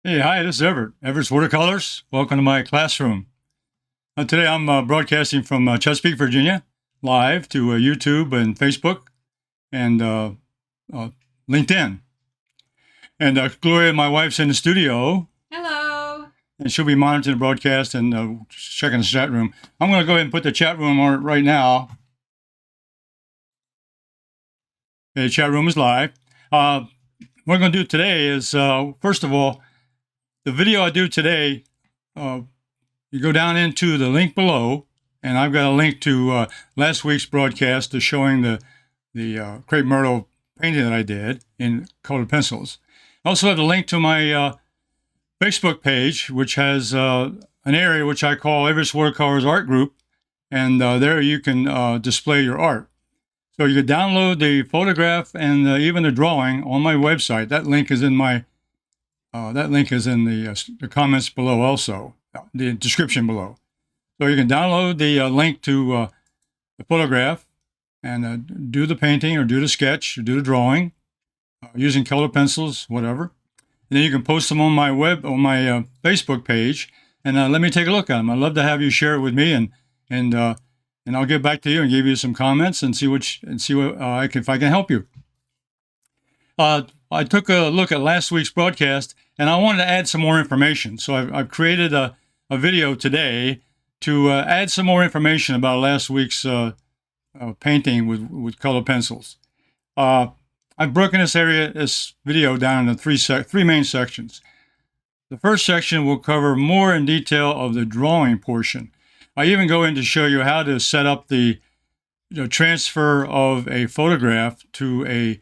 Hey, hi, this is Everett. Everett's Watercolors. Welcome to my classroom. Today I'm broadcasting from Chesapeake, Virginia, live to YouTube and Facebook and uh, LinkedIn. And Gloria, my wife's in the studio, Hello. and she'll be monitoring the broadcast and checking the chat room. I'm going to go ahead and put the chat room on right now. The chat room is live. What we're going to do today is, first of all, the video I do today, you go down into the link below, and I've got a link to last week's broadcast to showing the Crepe Myrtle painting that I did in colored pencils. I also have a link to my Facebook page, which has an area which I call Everett's Watercolors Art Group, and there you can display your art. So you can download the photograph and even the drawing on my website. That link is in my the comments below, also the description below. So you can download the link to the photograph and do the painting or do the sketch or do the drawing using colored pencils, whatever. And then you can post them on my Facebook page, and let me take a look at them. I'd love to have you share it with me, and I'll get back to you and give you some comments and see what if I can help you. I took a look at last week's broadcast, and I wanted to add some more information. So I've created a video today to add some more information about last week's painting with colored pencils. I've broken this video down into three main sections. The first section will cover more in detail of the drawing portion. I even go in to show you how to set up the transfer of a photograph to a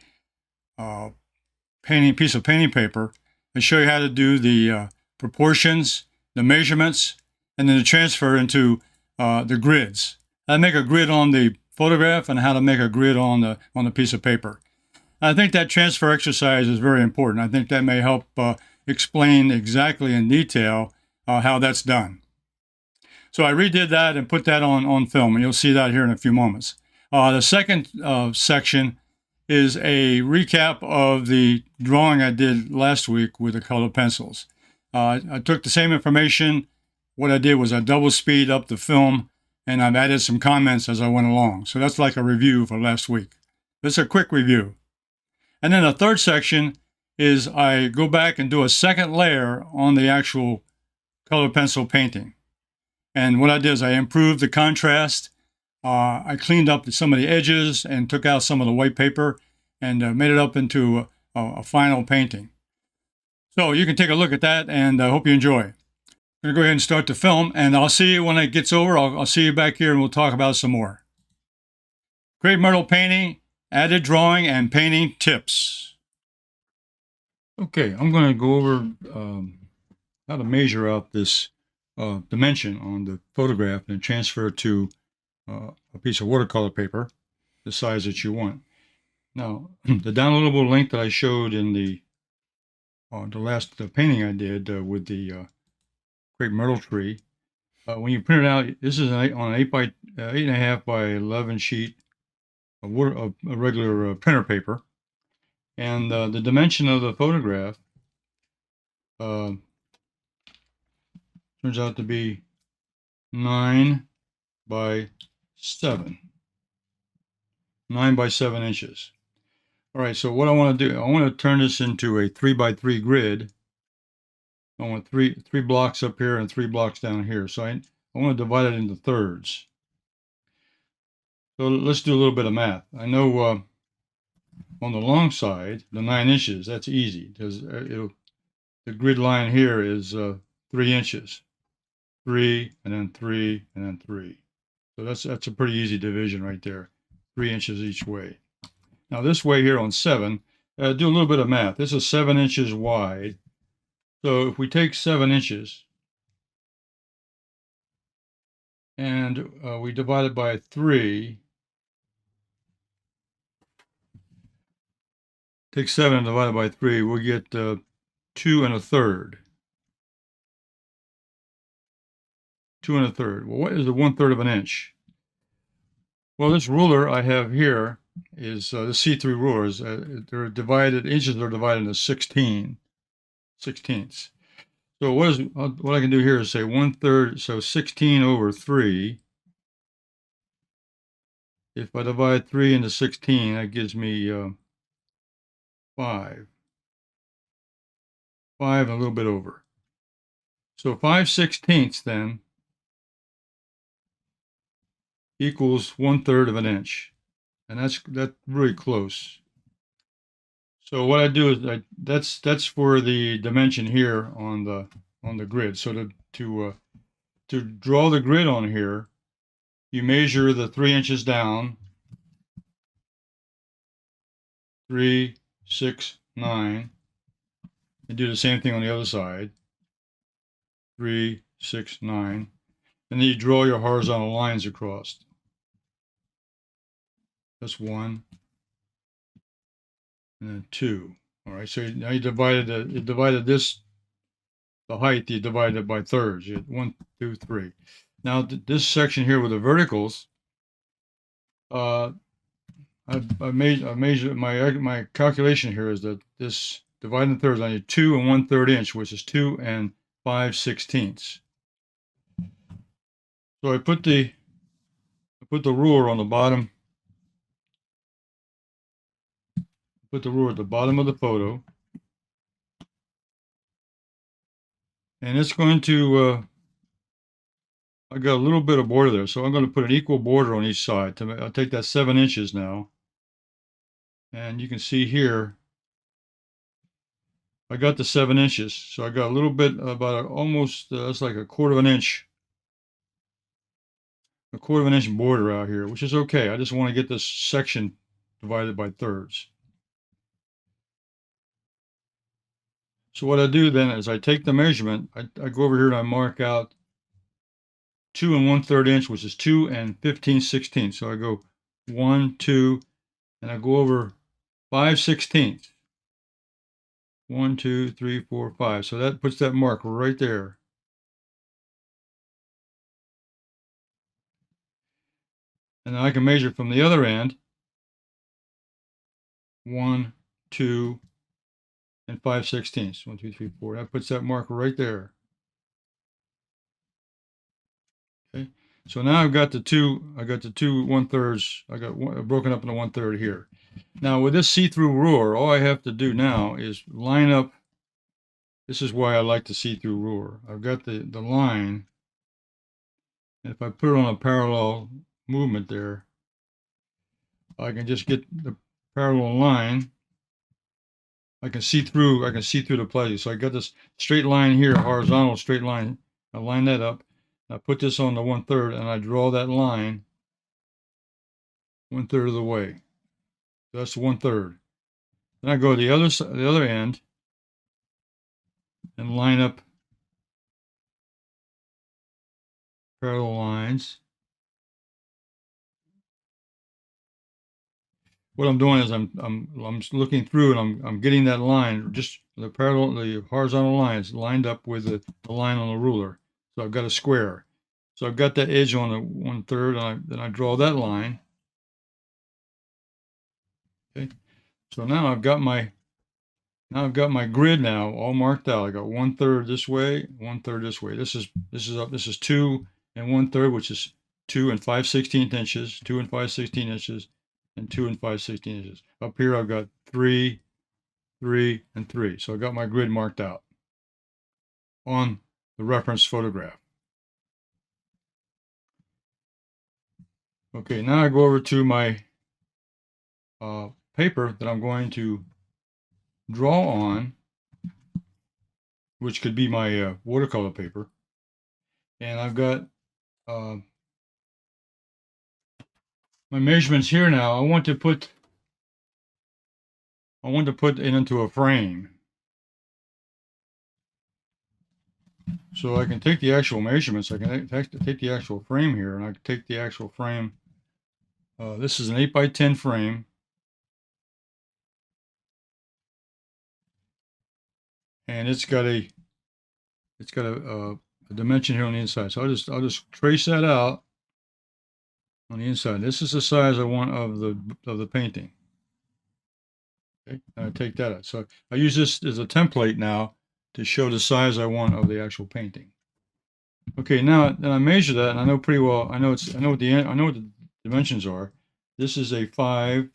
piece of painting paper. I show you how to do the proportions, the measurements, and then the transfer into the grids. How to make a grid on the photograph and how to make a grid on the piece of paper. I think that transfer exercise is very important. I think that may help explain exactly in detail how that's done. So I redid that and put that on film, and you'll see that here in a few moments. The second section is a recap of the drawing I did last week with the colored pencils. I took the same information. What I did was I double speed up the film, and I've added some comments as I went along. So that's like a review for last week. This is a quick review. And then the third section is I go back and do a second layer on the actual colored pencil painting. And what I did is I improved the contrast. I cleaned up some of the edges and took out some of the white paper and made it up into a final painting. So you can take a look at that, and I hope you enjoy. I'm going to go ahead and start the film, and I'll see you when it gets over. I'll see you back here, and we'll talk about some more. Crepe Myrtle painting, added drawing, and painting tips. Okay, I'm going to go over how to measure out this dimension on the photograph and transfer it to a piece of watercolor paper, the size that you want. Now, the downloadable link that I showed in the last painting I did with the Crepe Myrtle tree, when you print it out, this is on an 8.5 by 11 sheet of a regular printer paper, and the dimension of the photograph turns out to be 9 by 7. 9 by 7 inches. All right, so what I want to do, I want to turn this into a 3 by 3 grid. I want three blocks up here and 3 blocks down here. So I want to divide it into thirds. So let's do a little bit of math. I know on the long side, the 9 inches, that's easy because the grid line here is 3 inches. 3, and then 3, and then 3. So that's a pretty easy division right there. 3 inches each way. Now this way here on 7, do a little bit of math. This is 7 inches wide. So if we take 7 inches and we divide it by 3, take 7 and divide it by 3, we'll get 2 1/3. 2 1/3. Well, what is a 1/3 of an inch? Well, this ruler I have here is the see-through rulers. They're divided, inches are divided into 16 sixteenths. So what I can do here is say 1/3, so 16/3. If I divide 3 into 16, that gives me 5. 5 and a little bit over. So 5/16 then equals 1/3 of an inch. And that's really close. So what I do is that's for the dimension here on the grid. So to draw the grid on here, you measure the 3 inches down, 3, 6, 9, and do the same thing on the other side, 3, 6, 9, and then you draw your horizontal lines across. That's 1, and then 2. All right, so now you divided this, the height, you divided it by thirds. You had 1, 2, 3. Now this section here with the verticals, I measured my calculation here is that this divided in thirds, I need 2 1/3 inch, which is 2 5/16. So I put the ruler on the bottom. Put the ruler at the bottom of the photo, and it's going to. I got a little bit of border there, so I'm going to put an equal border on each side. I'll take that 7 inches now, and you can see here I got the 7 inches, so I got a little bit, about almost, that's like a quarter of an inch border out here, which is okay. I just want to get this section divided by thirds. So what I do then is I take the measurement, I go over here and I mark out 2 1/3 inch, which is 2 15/16. So I go 1, 2, and I go over 5/16. 1, 2, 3, 4, 5. So that puts that mark right there. And then I can measure from the other end. 1, 2, and 5/16. 1, 2, 3, 4. That puts that mark right there. Okay. So now I've got the two. I got the 2 1/3. I got one, broken up into 1/3 here. Now with this see-through ruler, all I have to do now is line up. This is why I like the see-through ruler. I've got the line. And if I put it on a parallel movement there, I can just get the parallel line. I can see through the plastic. So I got this straight line here, horizontal straight line. I line that up. I put this on the 1/3 and I draw that line 1/3 of the way. So that's 1/3. Then I go to the other end and line up parallel lines. What I'm doing is I'm looking through and I'm getting that line, just the horizontal lines lined up with the line on the ruler. So I've got a square. So I've got that edge on the 1/3, and then I draw that line. Okay. So now I've got my grid now all marked out. I got 1/3 this way, 1/3 this way. This is 2 1/3, which is 2 5/16 inches, 2 5/16 inches, and 2 5/16 inches. Up here I've got 3, 3, and 3. So I got my grid marked out on the reference photograph. Okay, now I go over to my paper that I'm going to draw on, which could be my watercolor paper. And I've got my measurements here now. I want to put it into a frame. So I can take the actual measurements. I can take the actual frame here, and I can take the actual frame. This is an 8x10 frame. And it's got a dimension here on the inside. So I'll just trace that out on the inside. This is the size I want of the painting. Okay, and I take that out. So I use this as a template now to show the size I want of the actual painting. Okay, now then I measure that, and I know pretty well. I know what the dimensions are. This is a 5.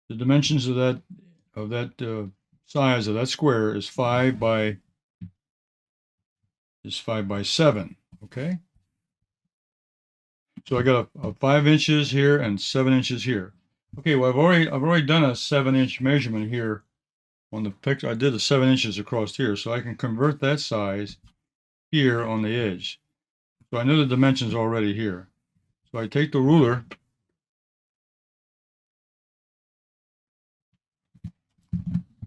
The dimensions of that size of that square is 5 by 7. Okay. So I got a 5 inches here and 7 inches here. Okay, well I've already done a 7-inch measurement here on the picture. I did the 7 inches across here, so I can convert that size here on the edge. So I know the dimensions already here. So I take the ruler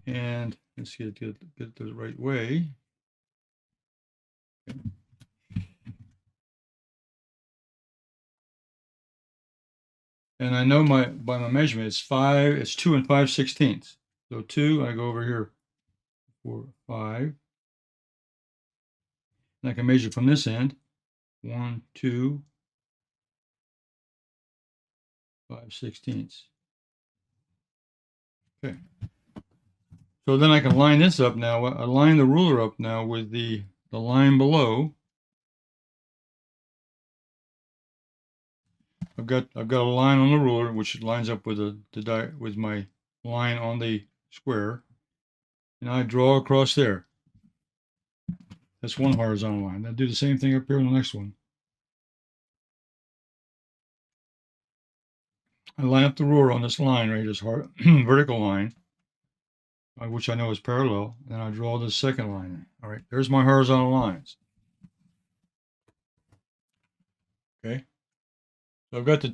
and let's get it the right way. Okay. And I know by my measurement it's 2 and 5/16. So 2, I go over here 4, 5. And I can measure from this end. 1, 2, 5/16. Okay. So then I can line this up now. I line the ruler up now with the line below. I've got a line on the ruler which lines up with with my line on the square, and I draw across there. That's one horizontal line. I'll do the same thing up here on the next one. I line up the ruler on this line right here, this vertical line, which I know is parallel. Then I draw the second line. All right, there's my horizontal lines. Okay. So I've got the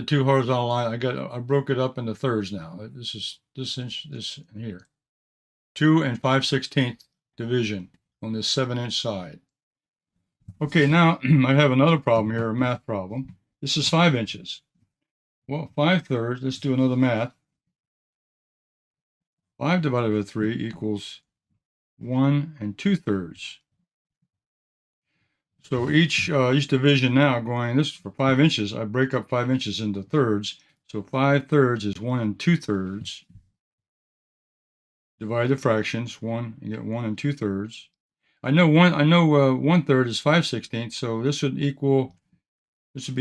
two horizontal lines. I broke it up into thirds now. This is this inch, this and here. 2 and 5/16 division on this 7-inch side. Okay, now I have another problem here, a math problem. This is 5 inches. Well, 5/3, let's do another math. 5 divided by 3 equals 1 and 2/3. So each division now going, this for 5 inches, I break up 5 inches into thirds. So 5/3 is 1 and 2/3. Divide the fractions, 1, you get 1 and 2/3. I know 1/3 is 5/16, so this would be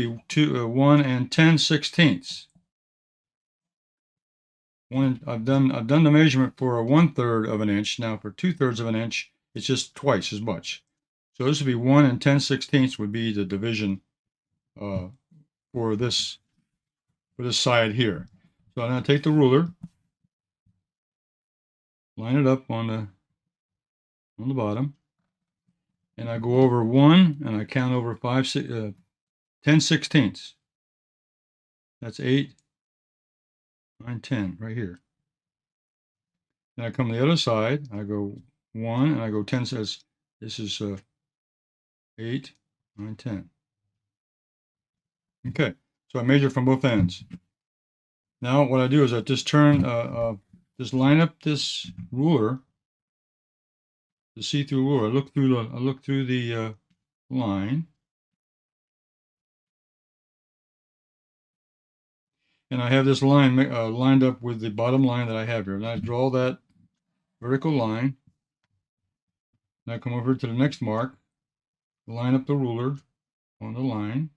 1 and 10/16. I've done the measurement for a 1/3 of an inch. Now for 2/3 of an inch, it's just twice as much. So this would be 1 and 10/16 would be the division for this side here. So I'm going to take the ruler, line it up on the bottom, and I go over 1 and I count over 10/16. That's 8, 9, 10 right here. Then I come to the other side. I go 1 and I go 10. Says this is 8, 9, 10. Okay, so I measure from both ends. Now what I do is I just just line up this ruler, the see-through ruler. I look through the line, and I have this line lined up with the bottom line that I have here. And I draw that vertical line. And I come over to the next mark, line up the ruler on the line.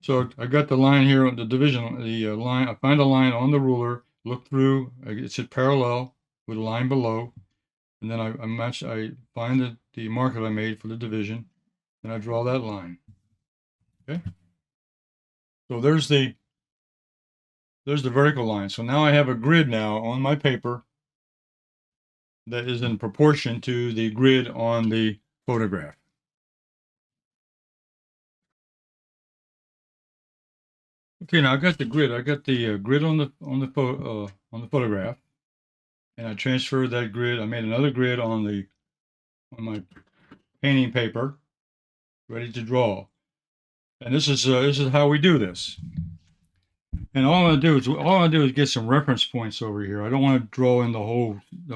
So I got the line here on the division, line. I find a line on the ruler, look through, it's at parallel with the line below, and then I find the mark that I made for the division, and I draw that line. Okay. So there's the vertical line. So now I have a grid now on my paper that is in proportion to the grid on the photograph. Okay, now I got the grid. I got the grid on the photograph, and I transferred that grid. I made another grid on my painting paper, ready to draw. And this is how we do this. And all I want to do is get some reference points over here. I don't want to draw in the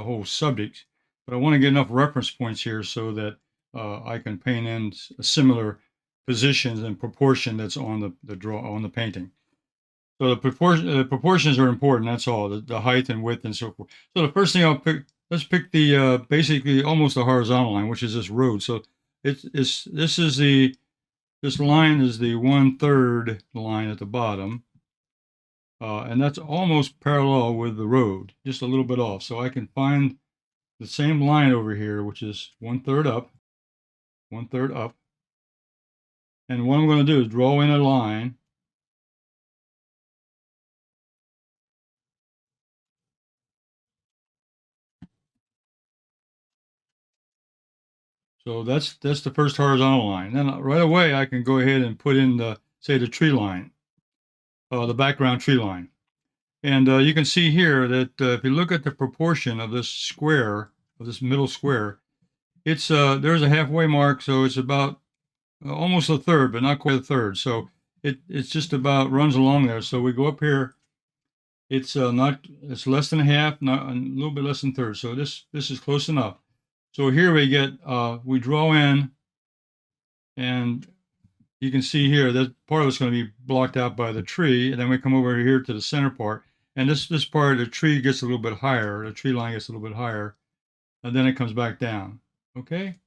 whole subject, but I want to get enough reference points here so that I can paint in a similar positions and proportion that's on the painting. So the proportions are important. That's all. The height and width and so forth. So the first thing I'll pick. Let's pick the basically almost a horizontal line, which is this road. So this line is the 1/3 line at the bottom, and that's almost parallel with the road, just a little bit off. So I can find the same line over here, which is 1/3 up, 1/3 up. And what I'm going to do is draw in a line. So that's the first horizontal line. Then right away I can go ahead and put in the, say, the tree line, the background tree line. And you can see here that if you look at the proportion of this square, of this middle square, it's there's a halfway mark, so it's about almost a third, but not quite a third. So it's just about runs along there. So we go up here. It's it's less than a half, not a little bit less than a third. So this is close enough. So here we get we draw in, and you can see here that part of it's going to be blocked out by the tree, and then we come over here to the center part, and this part of the tree gets a little bit higher. The tree line gets a little bit higher, and then it comes back down. Okay.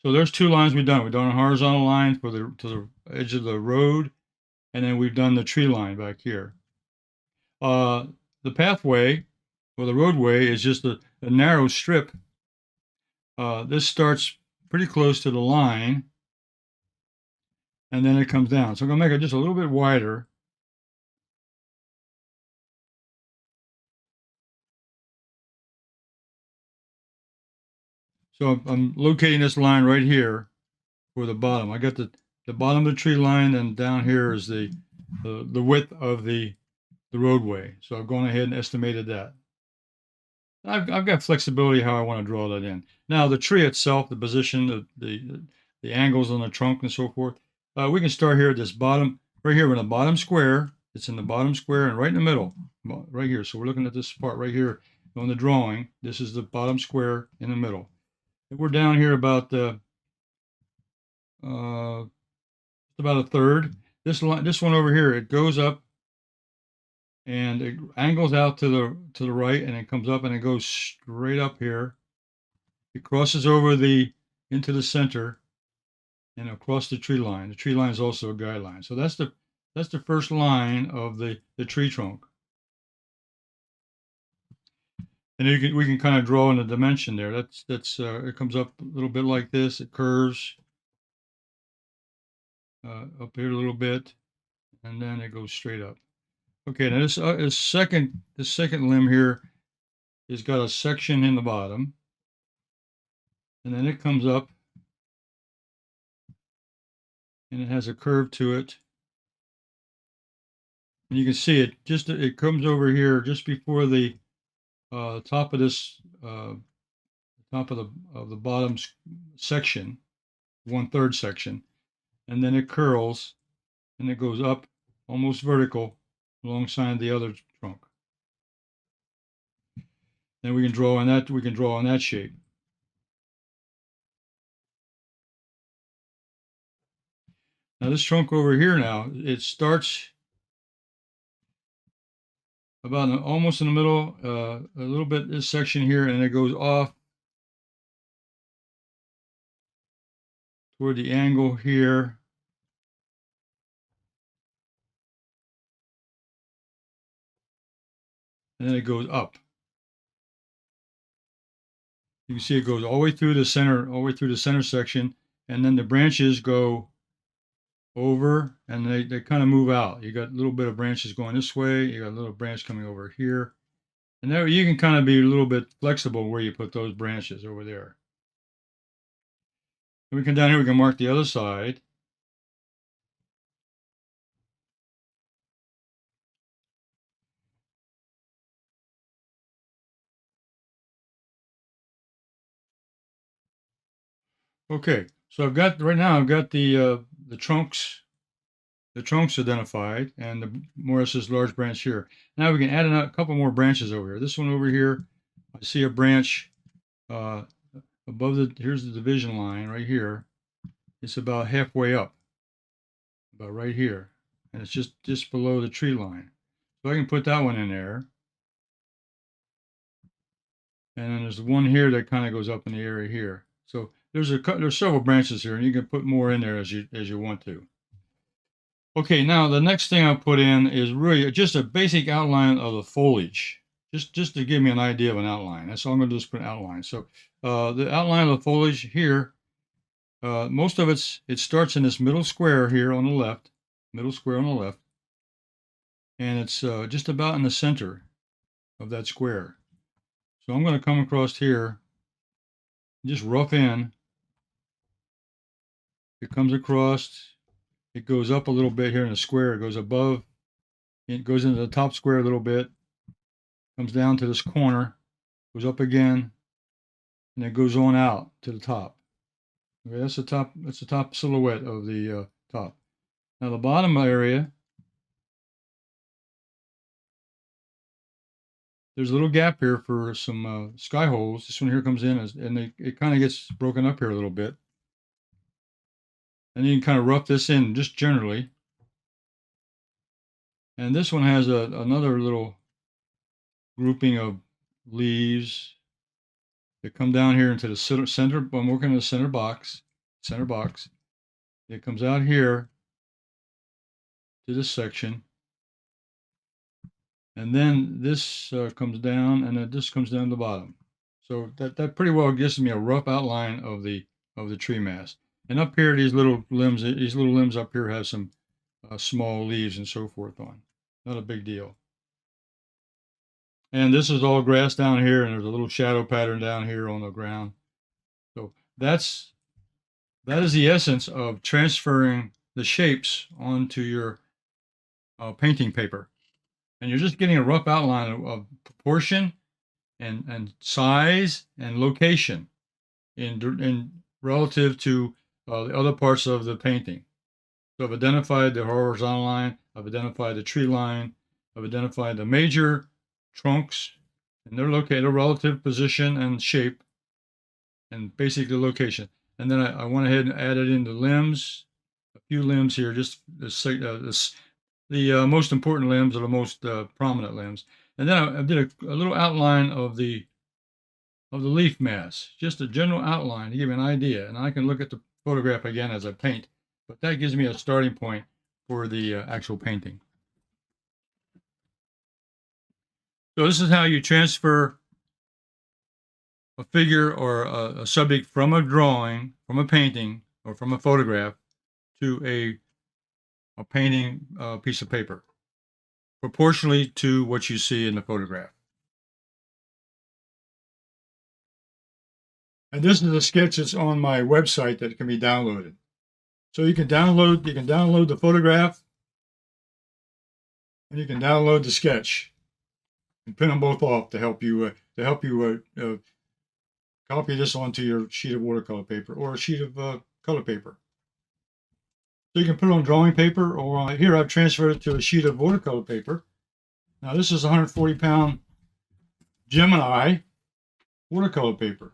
So there's two lines we've done. We've done a horizontal line for to the edge of the road, and then we've done the tree line back here. The pathway, or the roadway, is just a narrow strip. This starts pretty close to the line, and then it comes down. So I'm going to make it just a little bit wider. So I'm locating this line right here for the bottom. I got the bottom of the tree line, and down here is the width of the roadway. So I've gone ahead and estimated that. I've got flexibility how I want to draw that in. Now the tree itself, the position, the angles on the trunk and so forth, we can start here at this bottom, right here in the bottom square. It's in the bottom square and right in the middle, right here. So we're looking at this part right here on the drawing. This is the bottom square in the middle. And we're down here about about a third. This one over here, it goes up and it angles out to the right, and it comes up and it goes straight up here. It crosses over into the center and across the tree line. The tree line is also a guideline. So that's the first line of the tree trunk. And we can kind of draw in a dimension there. It comes up a little bit like this. It curves up here a little bit, and then it goes straight up. Okay, now this second limb here has got a section in the bottom, and then it comes up, and it has a curve to it. And you can see it comes over here just before the top of this top of the bottom section, 1/3 section, and then it curls, and it goes up almost vertical alongside the other trunk. Then we can draw on that shape. Now this trunk over here, now it starts about almost in the middle, a little bit this section here, and it goes off toward the angle here. And then it goes up. You can see it goes all the way through the center section, and then the branches go over, and they kind of move out. You got a little bit of branches going this way, you got a little branch coming over here, and there you can kind of be a little bit flexible where you put those branches over there. And we come down here, we can mark the other side. Okay, so I've got the trunks identified, and the Morris's large branch here. Now we can add a couple more branches over here. This one over here, I see a branch above here's the division line right here. it's about halfway up, about right here, and it's just below the tree line. So I can put that one in there. And then there's one here that kind of goes up in the area here. So there's several branches here, and you can put more in there as you want to. Okay, now the next thing I put in is really just a basic outline of the foliage, just to give me an idea of an outline. That's all I'm going to do is put an outline. So the outline of the foliage here, most of it starts in this middle square here on the left, and it's just about in the center of that square. So I'm going to come across here, just rough in. It comes across. It goes up a little bit here in the square. It goes above. It goes into the top square a little bit. Comes down to this corner. Goes up again, and it goes on out to the top. Okay, that's the top. That's the top silhouette of the top. Now the bottom area, there's a little gap here for some sky holes. This one here comes in, and it kind of gets broken up here a little bit. And you can kind of rough this in just generally. And this one has another little grouping of leaves that come down here into the center. I'm working in the center box. It comes out here to this section. And then this comes down, and then this comes down to the bottom. So that pretty well gives me a rough outline of the tree mass. And up here, these little limbs up here have some small leaves and so forth on. Not a big deal. And this is all grass down here, and there's a little shadow pattern down here on the ground. So that is the essence of transferring the shapes onto your painting paper. And you're just getting a rough outline of proportion and size and location in relative to the other parts of the painting. So I've identified the horizontal line, I've identified the tree line, I've identified the major trunks and their relative position and shape, and basically location. And then I went ahead and added in the limbs, a few limbs here, just the most important limbs or the most prominent limbs. And then I did a little outline of the leaf mass, just a general outline to give you an idea. And I can look at the photograph again as I paint, but that gives me a starting point for the actual painting. So this is how you transfer a figure or a subject from a drawing, from a painting, or from a photograph to a painting piece of paper, proportionally to what you see in the photograph. And this is a sketch that's on my website that can be downloaded. So you can download the photograph, and you can download the sketch, and print them both off to help you copy this onto your sheet of watercolor paper or a sheet of color paper. So you can put it on drawing paper, or here I've transferred it to a sheet of watercolor paper. Now this is 140-pound Gemini watercolor paper.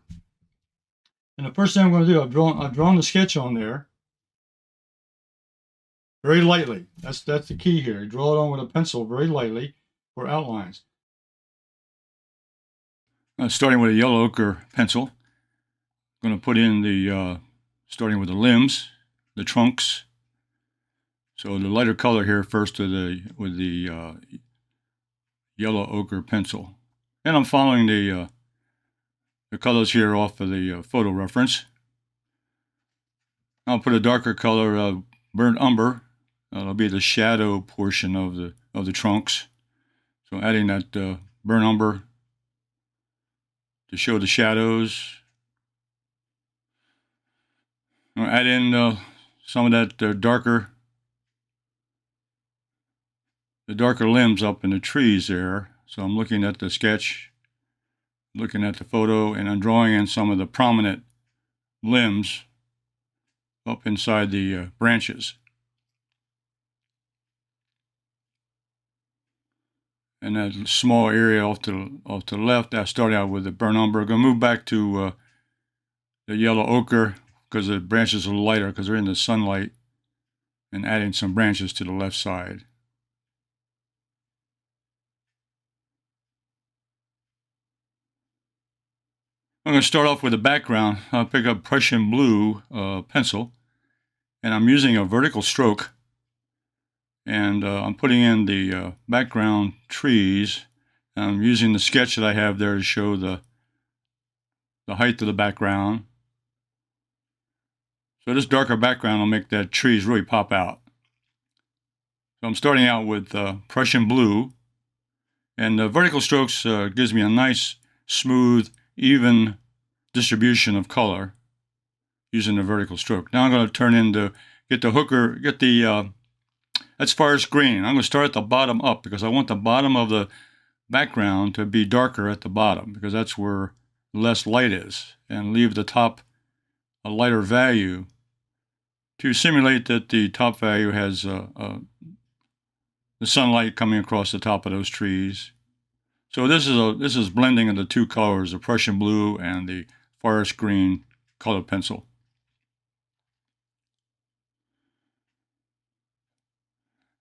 And the first thing I'm going to do, I've drawn the sketch on there very lightly. That's the key here. Draw it on with a pencil very lightly for outlines. Starting with a yellow ochre pencil, I'm going to put in the starting with the limbs, the trunks. So the lighter color here first with the yellow ochre pencil, and I'm following the colors here off of the photo reference. I'll put a darker color, burnt umber. That'll be the shadow portion of the trunks. So adding that burnt umber to show the shadows. I'll add in some of that darker limbs up in the trees there. So I'm looking at the sketch, looking at the photo, and I'm drawing in some of the prominent limbs up inside the branches. And that small area off to the left, I started out with the burnt umber. I'm going to move back to the yellow ochre because the branches are lighter because they're in the sunlight, and adding some branches to the left side. I'm going to start off with the background. I'll pick up Prussian blue pencil, and I'm using a vertical stroke, and I'm putting in the background trees. I'm using the sketch that I have there to show the height of the background. So this darker background will make that trees really pop out. So I'm starting out with Prussian blue, and the vertical strokes gives me a nice, smooth, even distribution of color using the vertical stroke. Now I'm going to turn into, get the that's forest green. I'm going to start at the bottom up because I want the bottom of the background to be darker at the bottom because that's where less light is, and leave the top a lighter value to simulate that the top value has the sunlight coming across the top of those trees. So this is blending of the two colors, the Prussian blue and the forest green colored pencil.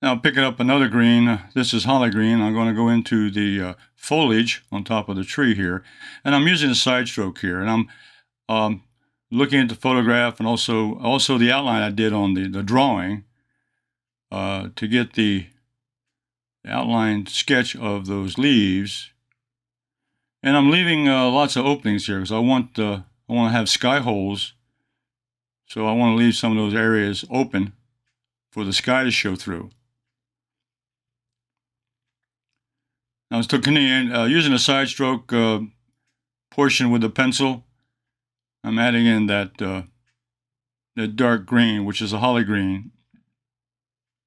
Now picking up another green, this is holly green. I'm going to go into the foliage on top of the tree here, and I'm using a side stroke here, and I'm looking at the photograph and also the outline I did on the drawing to get the outline sketch of those leaves. And I'm leaving lots of openings here because I want to have sky holes, so I want to leave some of those areas open for the sky to show through. Now, still continuing, using a side stroke portion with the pencil, I'm adding in that dark green, which is a holly green,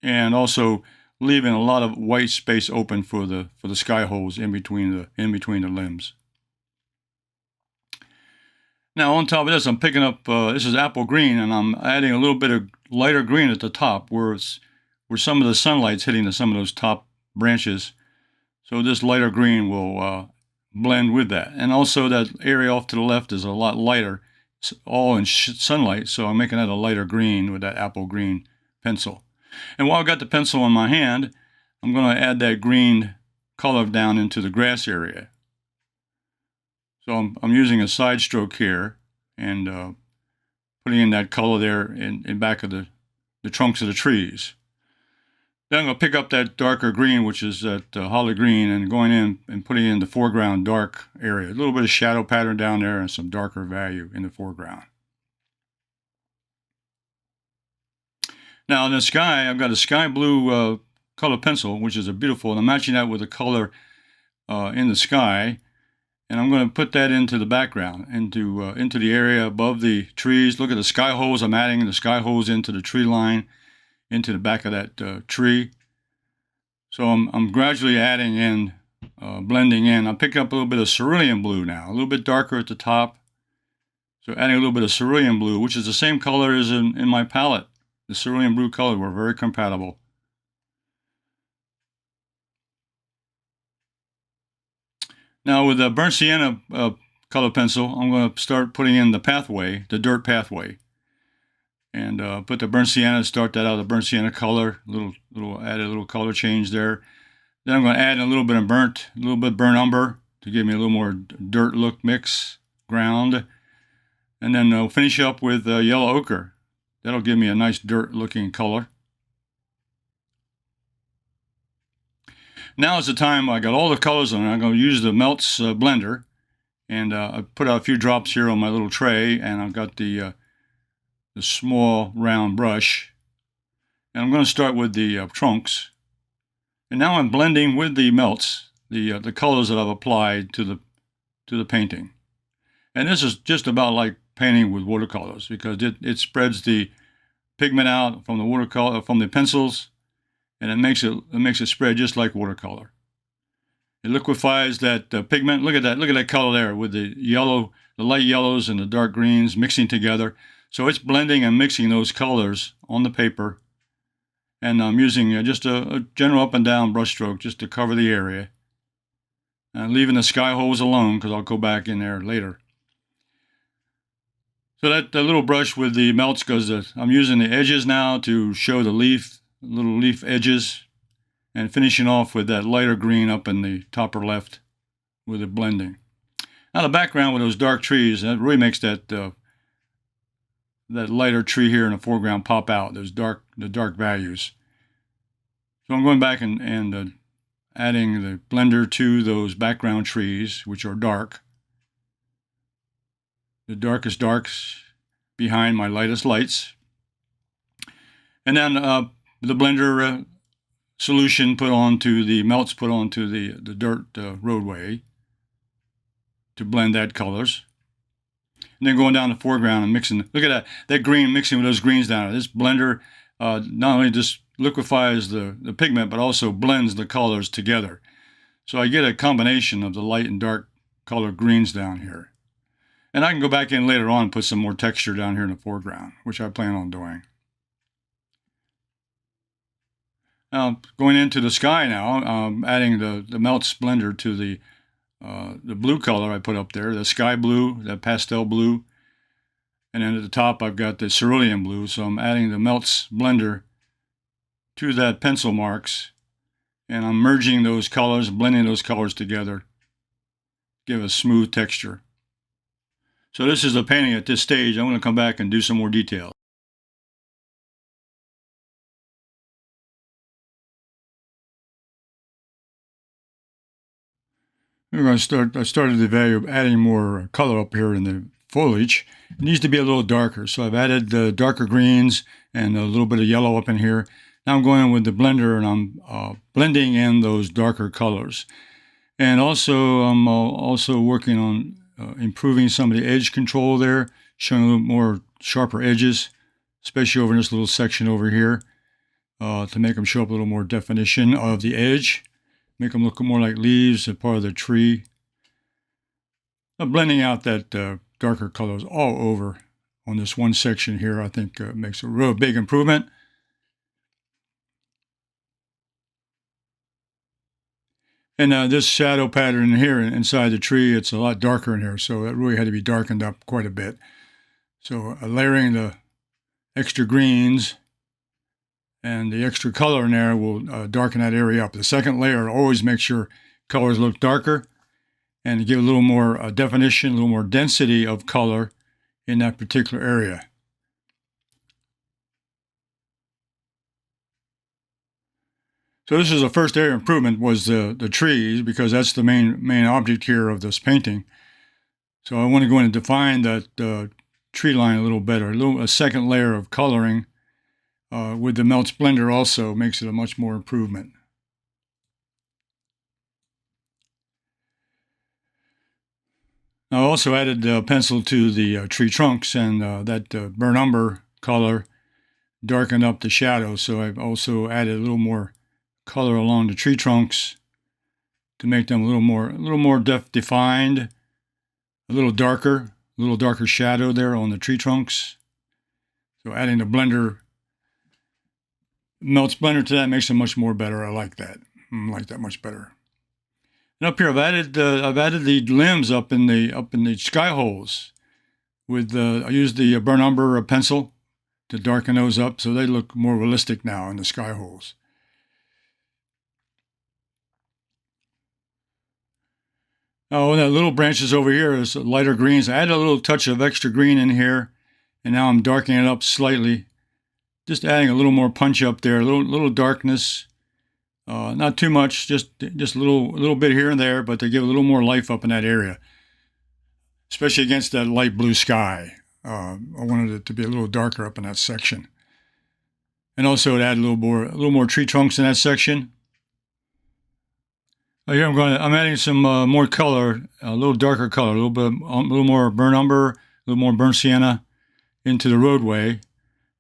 and also leaving a lot of white space open for the sky holes in between the limbs. Now, on top of this, I'm picking up this is apple green, and I'm adding a little bit of lighter green at the top where some of the sunlight's hitting some of those top branches. So this lighter green will blend with that. And also that area off to the left is a lot lighter, all in sunlight, so I'm making that a lighter green with that apple green pencil. And while I've got the pencil in my hand, I'm going to add that green color down into the grass area. So I'm using a side stroke here and putting in that color there in back of the trunks of the trees. Then I'm going to pick up that darker green, which is that holly green, and going in and putting in the foreground dark area. A little bit of shadow pattern down there and some darker value in the foreground. Now in the sky, I've got a sky blue color pencil, which is a beautiful, and I'm matching that with the color in the sky. And I'm going to put that into the background, into the area above the trees. Look at the sky holes. I'm adding the sky holes into the tree line, into the back of that tree. So I'm gradually adding in, blending in. I'm picking up a little bit of cerulean blue now, a little bit darker at the top. So adding a little bit of cerulean blue, which is the same color as in my palette. The cerulean blue color were very compatible. Now with the burnt sienna color pencil, I'm going to start putting in the pathway, the dirt pathway. And put the burnt sienna, start that out, the burnt sienna color, add a little color change there. Then I'm going to add a little bit of burnt umber to give me a little more dirt look mix, ground. And then I'll finish up with yellow ochre. That'll give me a nice dirt looking color. Now is the time I got all the colors on it. I'm going to use the MELTZ blender. And I put out a few drops here on my little tray, and I've got the small round brush, and I'm going to start with the trunks. And now I'm blending with the MELTZ the colors that I've applied to the painting. And this is just about like painting with watercolors because it spreads the pigment out from the pencils, and it makes it spread just like watercolor. It liquefies that pigment. Look at that color there with the light yellows and the dark greens mixing together. So it's blending and mixing those colors on the paper, and I'm using just a general up and down brush stroke just to cover the area, and leaving the sky holes alone because I'll go back in there later. So that little brush with the melts goes, I'm using the edges now to show the little leaf edges, and finishing off with that lighter green up in the top or left with the blending. Now the background with those dark trees, that really makes that lighter tree here in the foreground pop out, the dark values. So I'm going back and adding the blender to those background trees, which are dark. The darkest darks behind my lightest lights. And then the blender solution put onto the melts put onto the dirt roadway to blend that colors. And then going down the foreground and mixing. Look at that green mixing with those greens down. This blender not only just liquefies the pigment, but also blends the colors together. So I get a combination of the light and dark color greens down here. And I can go back in later on and put some more texture down here in the foreground, which I plan on doing. Now, going into the sky now, adding the MELTZ blender to the blue color I put up there, the sky blue, that pastel blue. And then at the top, I've got the cerulean blue. So I'm adding the MELTZ blender to that pencil marks. And I'm merging those colors, blending those colors together, give a smooth texture. So this is the painting at this stage. I'm going to come back and do some more detail. We're going to start. I started the value of adding more color up here in the foliage. It needs to be a little darker. So I've added the darker greens and a little bit of yellow up in here. Now I'm going in with the blender and I'm blending in those darker colors. And also I'm also working on improving some of the edge control there, showing a little more sharper edges, especially over in this little section over here, to make them show up a little more definition of the edge, make them look more like leaves, a part of the tree. Blending out that darker colors all over on this one section here, I think makes a real big improvement. And this shadow pattern here inside the tree, it's a lot darker in here, so it really had to be darkened up quite a bit. So layering the extra greens and the extra color in there will darken that area up. The second layer always makes sure colors look darker and give a little more definition, a little more density of color in that particular area. So this is the first area of improvement, was the trees, because that's the main object here of this painting. So I want to go in and define that tree line a little better. A second layer of coloring with the MELTZ blender also makes it a much more improvement. I also added pencil to the tree trunks, and that burnt umber color darkened up the shadow. So I've also added a little more color along the tree trunks to make them a little more defined, a little darker shadow there on the tree trunks. So adding the MELTZ blender to that makes it much more better. I like that. I like that much better. And up here, I've added the limbs up in the sky holes. I used the burnt umber pencil to darken those up, so they look more realistic now in the sky holes. Oh, and that little branches over here is lighter greens. I added a little touch of extra green in here, and now I'm darkening it up slightly. Just adding a little more punch up there, a little darkness. Not too much, just a little bit here and there, but to give a little more life up in that area, especially against that light blue sky. I wanted it to be a little darker up in that section, and also to add a little more tree trunks in that section. Here I'm adding some more color, a little darker color, a little more burnt umber, a little more burnt sienna into the roadway.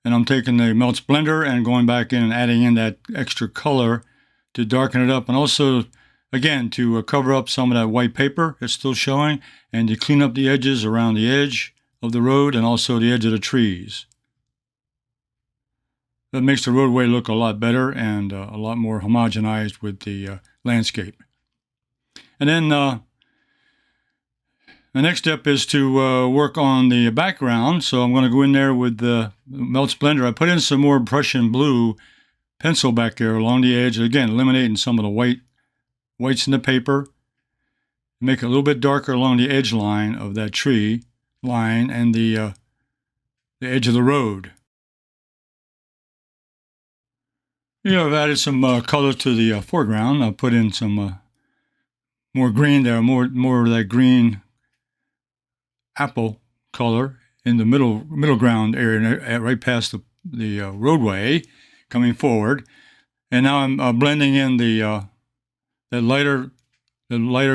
And I'm taking the MELTZ blender and going back in and adding in that extra color to darken it up, and also, again, to cover up some of that white paper that's still showing, and to clean up the edges around the edge of the road and also the edge of the trees. That makes the roadway look a lot better and a lot more homogenized with the landscape. And then The next step is to work on the background. So I'm going to go in there with the MELTZ blender. I put in some more Prussian blue pencil back there along the edge. Again, eliminating some of the whites in the paper. Make it a little bit darker along the edge line of that tree line and the edge of the road. I've added some color to the foreground. I'll put in some more green there, more of that green apple color in the middle ground area, right past the roadway coming forward. And now I'm blending in the lighter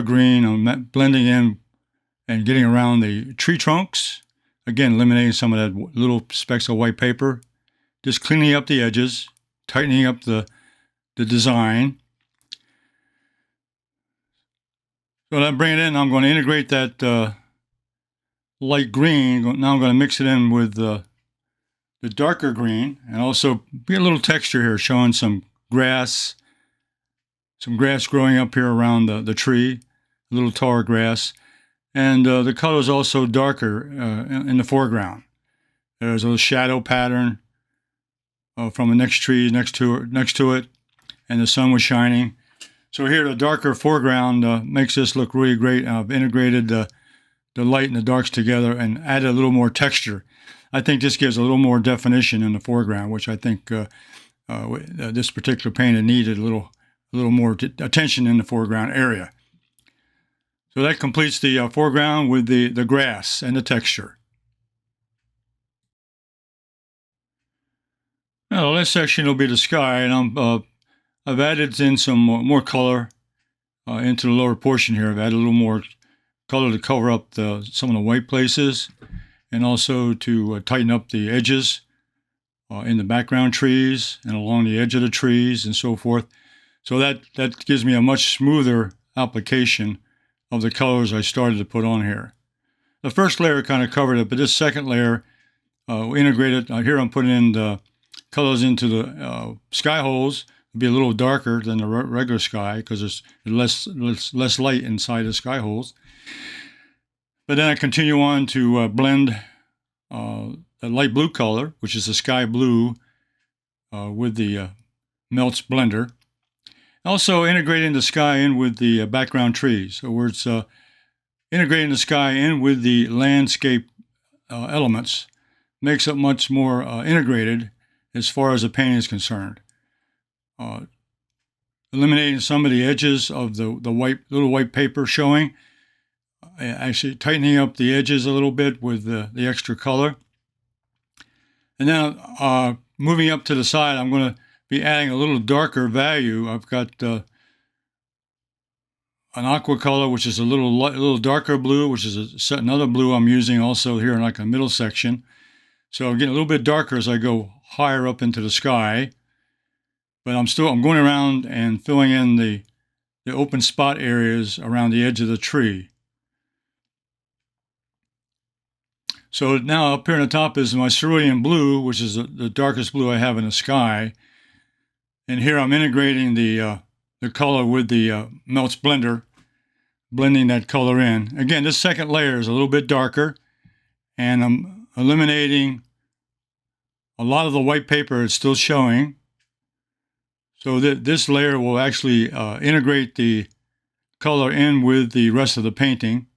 green. I'm blending in and getting around the tree trunks. Again, eliminating some of that little specks of white paper. Just cleaning up the edges, tightening up the design. So that bring it in, I'm going to integrate that light green. Now I'm going to mix it in with the darker green, and also get a little texture here, showing some grass growing up here around the tree, a little taller grass. And the color is also darker in the foreground. There's a little shadow pattern from the next tree next to it, and the sun was shining. So here, the darker foreground makes this look really great. I've integrated the light and the darks together and added a little more texture. I think this gives a little more definition in the foreground, which I think this particular painting needed a little more attention in the foreground area. So that completes the foreground with the grass and the texture. Now the last section will be the sky, and I've added in some more color into the lower portion here. I've added a little more color to cover up some of the white places, and also to tighten up the edges in the background trees and along the edge of the trees and so forth. So that gives me a much smoother application of the colors I started to put on here. The first layer kind of covered it, but this second layer integrated. Here I'm putting in the colors into the sky holes. It'll be a little darker than the regular sky because there's less light inside the sky holes. But then I continue on to blend the light blue color, which is the sky blue, with the MELTZ blender. Also integrating the sky in with the background trees. So where it's integrating the sky in with the landscape elements makes it much more integrated as far as the painting is concerned. Eliminating some of the edges of the little white paper showing. Actually tightening up the edges a little bit with the extra color. And then moving up to the side, I'm going to be adding a little darker value. I've got an aqua color, which is a little darker blue, which is another blue I'm using also here in like a middle section. So I'm getting a little bit darker as I go higher up into the sky. But I'm going around and filling in the open spot areas around the edge of the tree. So now up here on the top is my cerulean blue, which is the darkest blue I have in the sky. And here I'm integrating the color with the MELTZ blender, blending that color in. Again, this second layer is a little bit darker, and I'm eliminating a lot of the white paper it's still showing. So this layer will actually integrate the color in with the rest of the painting,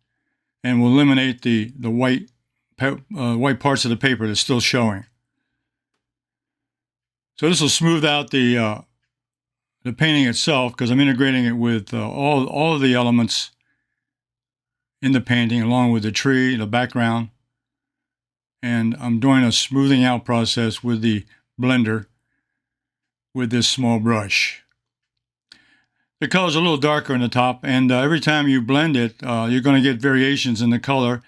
and will eliminate the white parts of the paper that's still showing. So this will smooth out the painting itself, because I'm integrating it with all of the elements in the painting, along with the tree, the background. And I'm doing a smoothing out process with the blender with this small brush. The color's a little darker in the top, and every time you blend it, you're going to get variations in the color,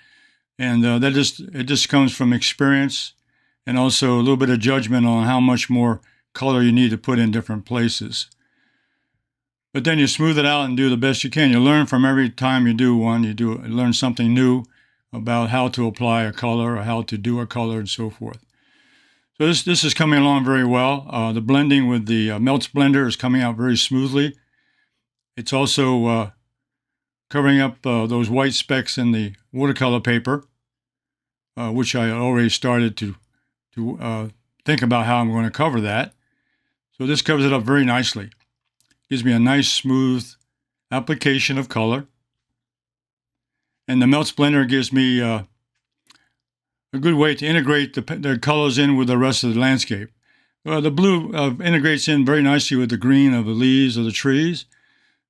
and it just comes from experience, and also a little bit of judgment on how much more color you need to put in different places. But then you smooth it out and do the best you can. You learn from every time you do one. You learn something new about how to apply a color or how to do a color and so forth. So this is coming along very well. The blending with the MELTZ blender is coming out very smoothly. It's also covering up those white specks in the watercolor paper, which I already started to think about how I'm going to cover that. So this covers it up very nicely. Gives me a nice smooth application of color. And the MELTZ blender gives me a good way to integrate the colors in with the rest of the landscape. The blue integrates in very nicely with the green of the leaves of the trees.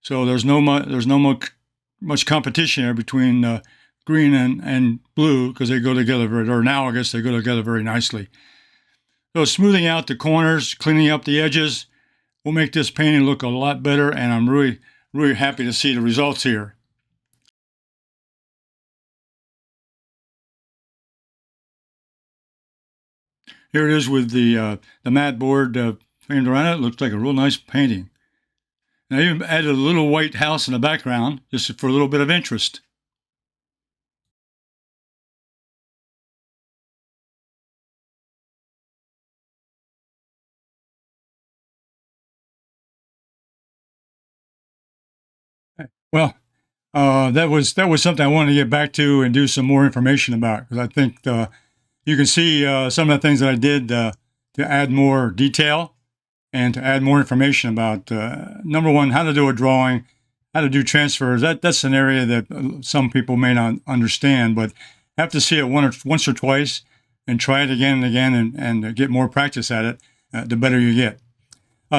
So there's no much competition there between green and blue, because they go together or analogous. They go together very nicely. So smoothing out the corners, cleaning up the edges will make this painting look a lot better, and I'm really, really happy to see the results here. Here it is with the mat board framed around it. It looks like a real nice painting. And I even added a little white house in the background just for a little bit of interest. Well, that was something I wanted to get back to and do some more information about, because I think you can see some of the things that I did to add more detail and to add more information about, number one, how to do a drawing, how to do transfers. That's an area that some people may not understand, but have to see it once or twice and try it again and again and get more practice at it, the better you get.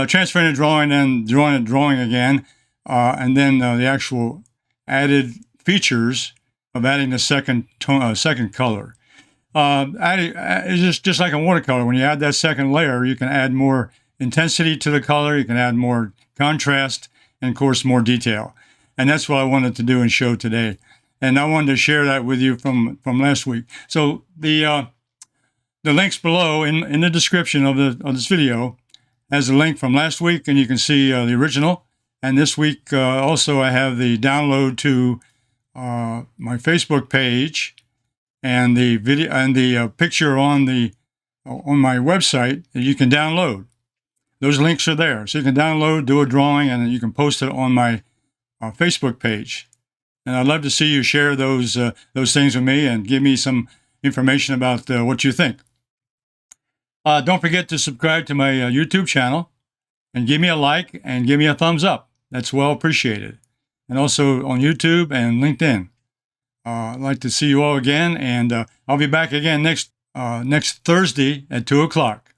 Transferring a drawing and drawing again, and then the actual added features of adding the second color. It's just like a watercolor. When you add that second layer, you can add more intensity to the color, you can add more contrast, and of course more detail. And that's what I wanted to do and show today. And I wanted to share that with you from last week. So the links below in the description of this video has a link from last week, and you can see the original. And this week also I have the download to my Facebook page and the video and the picture on my website that you can download. Those links are there, so you can download, do a drawing, and then you can post it on my Facebook page. And I'd love to see you share those things with me and give me some information about what you think. Don't forget to subscribe to my YouTube channel and give me a like and give me a thumbs up. That's well appreciated. And also on YouTube and LinkedIn. I'd like to see you all again, and I'll be back again next Thursday at 2 o'clock.